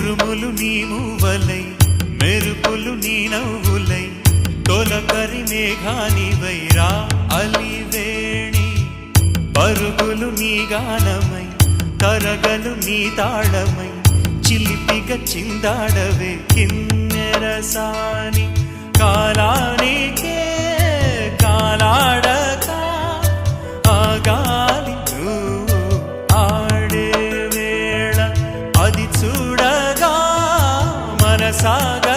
ఉరుములు నీ మూవలై మెరుపులు నీ నవ్వులై తొలకరి మేఘానివైరా అలివేణి పరుగులు నీ గానమై తరగలు నీ తాళమై చిలిపిగ చిందాడవే కిన్నెరసాని కాలానికే కాలాడక ఆగాలి నువ్వు ఆడే వేళ అది చూడగా మనసాగ